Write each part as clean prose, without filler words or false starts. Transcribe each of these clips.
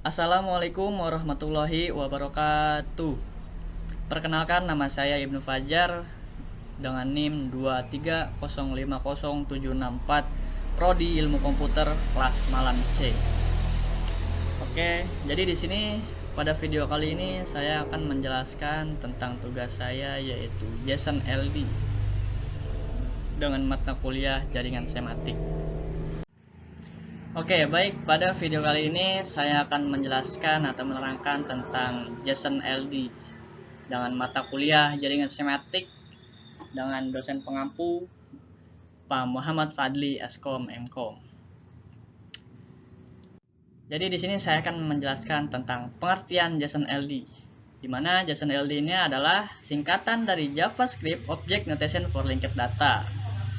Assalamualaikum warahmatullahi wabarakatuh. Perkenalkan, nama saya Ibnu Fajar dengan NIM 2305074, Prodi Ilmu Komputer kelas Malam C. Oke, jadi di sini pada video kali ini saya akan menjelaskan tentang tugas saya, yaitu JSON LD dengan mata kuliah jaringan sematik. Oke, baik. Pada video kali ini saya akan menjelaskan atau menerangkan tentang JSON LD dengan mata kuliah jaringan sematik dengan dosen pengampu Pak Muhammad Fadli Askom Mkom. Jadi di sini saya akan menjelaskan tentang pengertian JSON LD, di mana JSON LD ini adalah singkatan dari JavaScript Object Notation for Linked Data,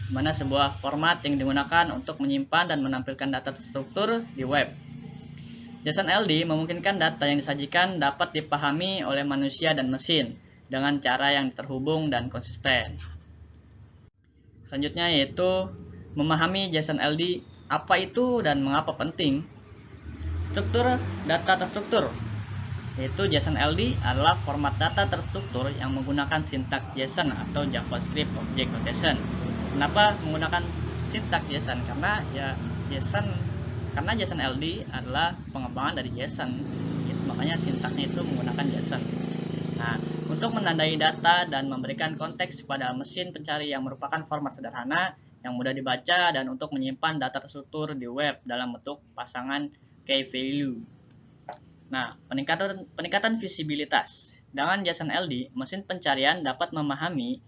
di mana sebuah format yang digunakan untuk menyimpan dan menampilkan data terstruktur di web. JSON LD memungkinkan data yang disajikan dapat dipahami oleh manusia dan mesin dengan cara yang terhubung dan konsisten. Selanjutnya yaitu memahami JSON LD, apa itu dan mengapa penting. Struktur data terstruktur, yaitu JSON LD adalah format data terstruktur yang menggunakan sintak JSON atau JavaScript Object Notation. Kenapa menggunakan sintak JSON? Karena JSON LD adalah pengembangan dari JSON, makanya sintaksnya itu menggunakan JSON. Nah, untuk menandai data dan memberikan konteks pada mesin pencari yang merupakan format sederhana yang mudah dibaca, dan untuk menyimpan data terstruktur di web dalam bentuk pasangan key value. Nah, peningkatan visibilitas. Dengan JSON LD, mesin pencarian dapat memahami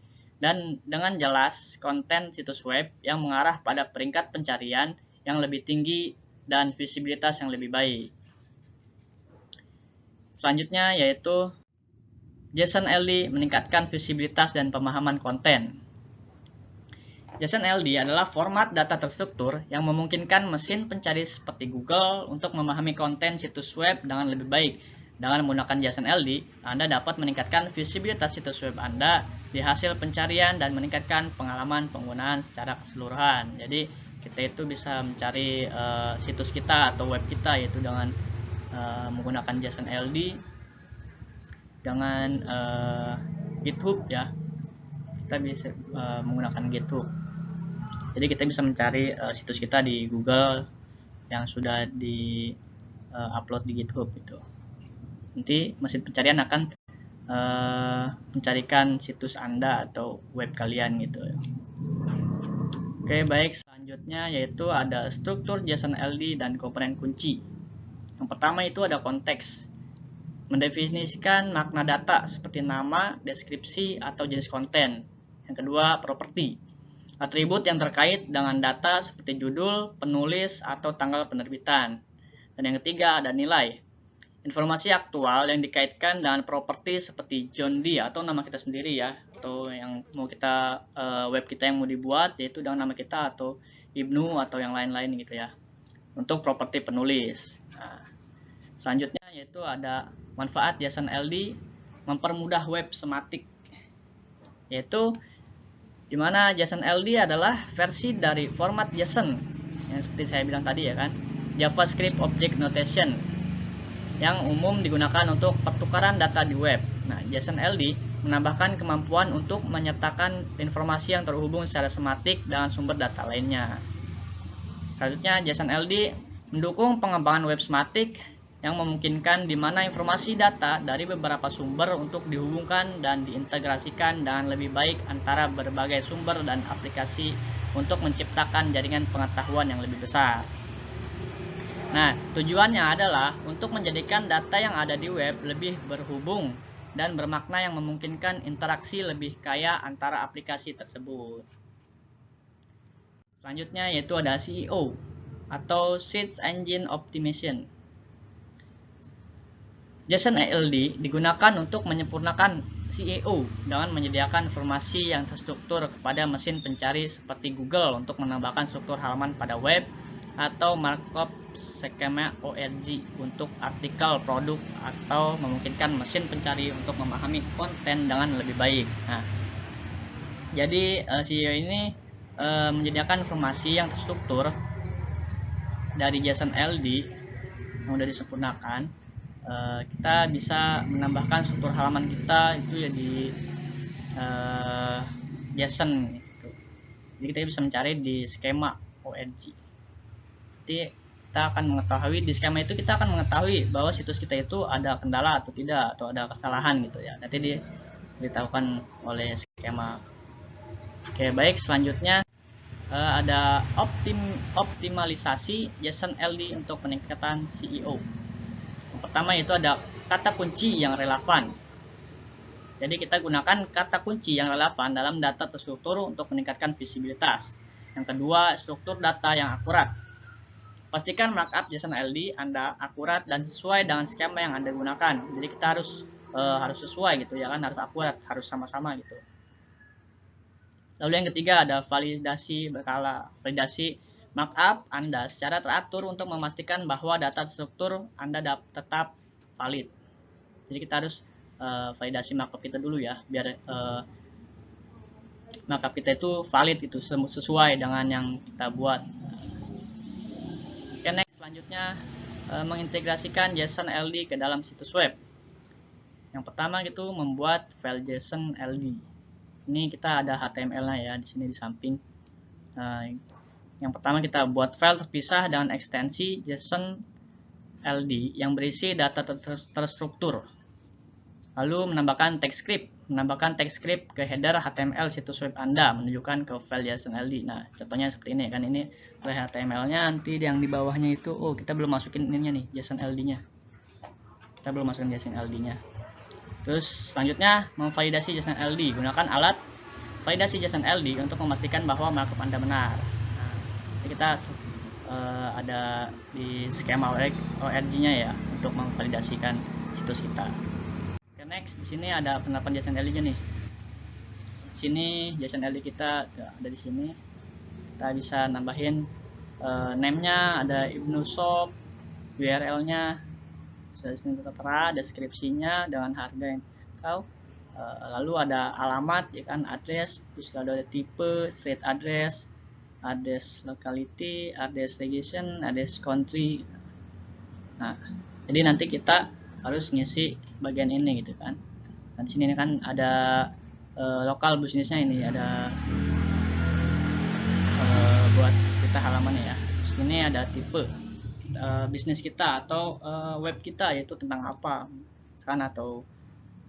dan dengan jelas konten situs web yang mengarah pada peringkat pencarian yang lebih tinggi dan visibilitas yang lebih baik. Selanjutnya yaitu JSON LD meningkatkan visibilitas dan pemahaman konten. JSON LD adalah format data terstruktur yang memungkinkan mesin pencari seperti Google untuk memahami konten situs web dengan lebih baik. Dengan menggunakan JSON LD, Anda dapat meningkatkan visibilitas situs web Anda di hasil pencarian dan meningkatkan pengalaman penggunaan secara keseluruhan. Jadi kita itu bisa mencari situs kita atau web kita yaitu dengan menggunakan JSON LD dengan GitHub ya. Kita bisa menggunakan GitHub. Jadi kita bisa mencari situs kita di Google yang sudah di upload di GitHub itu. Nanti mesin pencarian akan mencarikan situs Anda atau web kalian gitu. Oke, baik. Selanjutnya yaitu ada struktur JSON LD dan komponen kunci. Yang pertama itu ada konteks, mendefinisikan makna data seperti nama, deskripsi, atau jenis konten. Yang kedua, properti, atribut yang terkait dengan data seperti judul, penulis, atau tanggal penerbitan. Dan yang ketiga, ada nilai, informasi aktual yang dikaitkan dengan properti seperti John D atau nama kita sendiri ya, atau yang mau kita web kita yang mau dibuat yaitu dengan nama kita, atau Ibnu atau yang lain-lain gitu ya, untuk properti penulis. Nah, selanjutnya yaitu ada manfaat JSON LD mempermudah web sematik, yaitu dimana JSON LD adalah versi dari format JSON yang seperti saya bilang tadi ya kan, JavaScript Object Notation yang umum digunakan untuk pertukaran data di web. Nah, JSON LD menambahkan kemampuan untuk menyertakan informasi yang terhubung secara sematik dengan sumber data lainnya. Selanjutnya, JSON LD mendukung pengembangan web sematik yang memungkinkan di mana informasi data dari beberapa sumber untuk dihubungkan dan diintegrasikan dengan lebih baik antara berbagai sumber dan aplikasi untuk menciptakan jaringan pengetahuan yang lebih besar. Nah, tujuannya adalah untuk menjadikan data yang ada di web lebih berhubung dan bermakna yang memungkinkan interaksi lebih kaya antara aplikasi tersebut. Selanjutnya yaitu ada SEO atau Search Engine Optimization. JSON LD digunakan untuk menyempurnakan SEO dengan menyediakan informasi yang terstruktur kepada mesin pencari seperti Google untuk menambahkan struktur halaman pada web atau markup skema ORG untuk artikel produk, atau memungkinkan mesin pencari untuk memahami konten dengan lebih baik. Nah, jadi SEO ini menyediakan informasi yang terstruktur dari JSON LD yang udah disempurnakan, kita bisa menambahkan struktur halaman kita itu ya di JSON gitu. Jadi kita bisa mencari di skema org. Jadi kita akan mengetahui di skema itu, kita akan mengetahui bahwa situs kita itu ada kendala atau tidak, atau ada kesalahan gitu ya. Nanti diberitahukan oleh skema. Oke, baik, selanjutnya ada optimalisasi JSON LD untuk peningkatan CEO. Yang pertama itu ada kata kunci yang relevan. Jadi kita gunakan kata kunci yang relevan dalam data terstruktur untuk meningkatkan visibilitas. Yang kedua, struktur data yang akurat. Pastikan markup JSON LD Anda akurat dan sesuai dengan skema yang Anda gunakan. Jadi kita harus sesuai gitu ya kan, harus akurat, harus sama-sama gitu. Lalu yang ketiga ada validasi berkala. Validasi markup Anda secara teratur untuk memastikan bahwa data struktur Anda tetap valid. Jadi kita harus validasi markup kita dulu ya, biar markup kita itu valid, itu sesuai dengan yang kita buat. Oke, next, selanjutnya mengintegrasikan JSON LD ke dalam situs web. Yang pertama itu membuat file JSON LD. Ini kita ada HTML-nya ya di sini di samping. Yang pertama kita buat file terpisah dengan ekstensi JSON LD yang berisi data terstruktur. Lalu menambahkan text script ke header HTML situs web Anda menunjukkan ke file JSON LD. Nah, contohnya seperti ini kan, ini file HTML-nya, nanti yang di bawahnya itu kita belum masukin ininya nih, JSON LD-nya. Kita belum masukin JSON LD-nya. Terus selanjutnya memvalidasi JSON LD. Gunakan alat validasi JSON LD untuk memastikan bahwa markup Anda benar. Nah, ini kita ada di skema org-nya ya untuk memvalidasikan situs kita. Next, di sini ada penerapan JSON LD nih. Di sini JSON LD kita ada di sini. Kita bisa nambahin name-nya, ada Ibnu Shop, URL-nya, tertera, deskripsinya dengan harga yang tahu. Lalu ada alamat, ya kan, address, terus lalu ada tipe, street address, address locality, address region, address country. Nah, jadi nanti kita harus ngisi bagian ini gitu kan. Dan sini kan ada lokal bisnisnya, ini ada buat kita halamannya ya. Sini ada tipe bisnis kita atau web kita, yaitu tentang apa kan, atau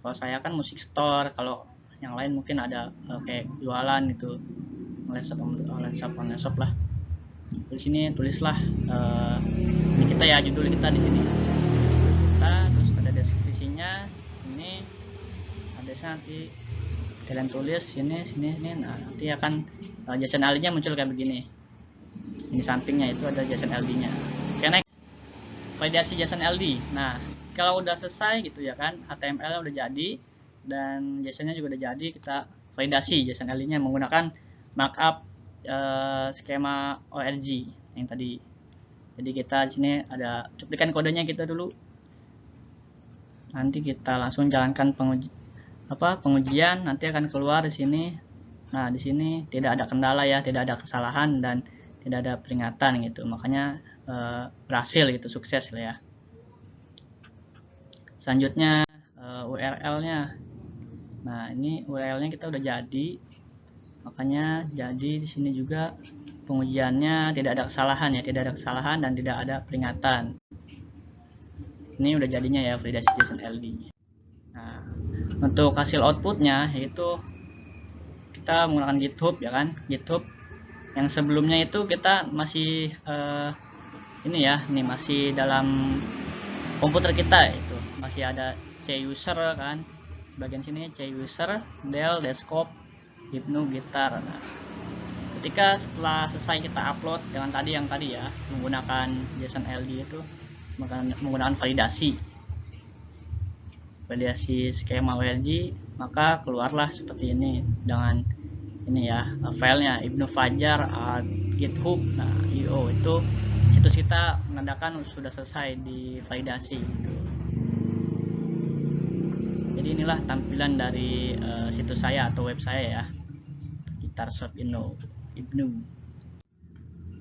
kalau saya kan musik store, kalau yang lain mungkin ada kayak jualan gitu, online shop lah. Di sini tulislah ini kita ya, judul kita di sini. Terus ada deskripsinya, sini ada nanti kalian tulis sini. Nah, nanti akan JSON LD-nya muncul kayak begini. Ini sampingnya itu ada JSON LD-nya. Oke, next, validasi JSON LD. Nah, kalau udah selesai gitu ya kan, HTML udah jadi dan JSON-nya juga udah jadi, kita validasi JSON LD-nya menggunakan markup skema org yang tadi. Jadi kita di sini ada cuplikan kodenya kita dulu. Nanti kita langsung jalankan pengujian, nanti akan keluar di sini. Nah, di sini tidak ada kendala ya, tidak ada kesalahan dan tidak ada peringatan gitu. Makanya berhasil gitu, sukses lah ya. Selanjutnya URL-nya. Nah, ini URL-nya kita udah jadi. Makanya jadi di sini juga pengujiannya tidak ada kesalahan ya, tidak ada kesalahan dan tidak ada peringatan. Ini udah jadinya ya, validasi JSON LD. Nah, untuk hasil outputnya yaitu kita menggunakan GitHub ya kan, GitHub. Yang sebelumnya itu kita masih ini ya, ini masih dalam komputer kita, itu masih ada C user kan, bagian sini C user, Dell desktop, Ibnu gitar. Nah, ketika setelah selesai kita upload dengan yang tadi ya, menggunakan JSON LD itu menggunakan validasi skema org, maka keluarlah seperti ini dengan ini ya, filenya Ibnu Fajar GitHub. Nah, io itu situs kita menandakan sudah selesai di validasi gitu. Jadi inilah tampilan dari situs saya atau web saya ya, Gitar Shop Ibnu.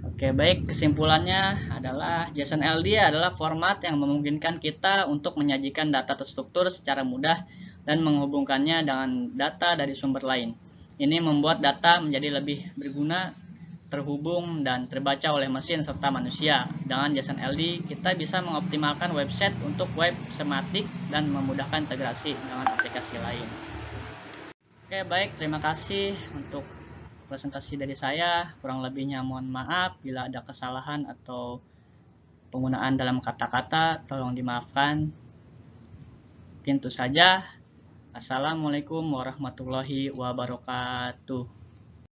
Oke, baik, kesimpulannya adalah JSON LD adalah format yang memungkinkan kita untuk menyajikan data terstruktur secara mudah dan menghubungkannya dengan data dari sumber lain. Ini membuat data menjadi lebih berguna, terhubung, dan terbaca oleh mesin serta manusia. Dengan JSON LD, kita bisa mengoptimalkan website untuk web sematik dan memudahkan integrasi dengan aplikasi lain. Oke, baik, terima kasih untuk presentasi dari saya. Kurang lebihnya mohon maaf bila ada kesalahan atau penggunaan dalam kata-kata, tolong dimaafkan. Mungkin itu saja. Assalamualaikum warahmatullahi wabarakatuh.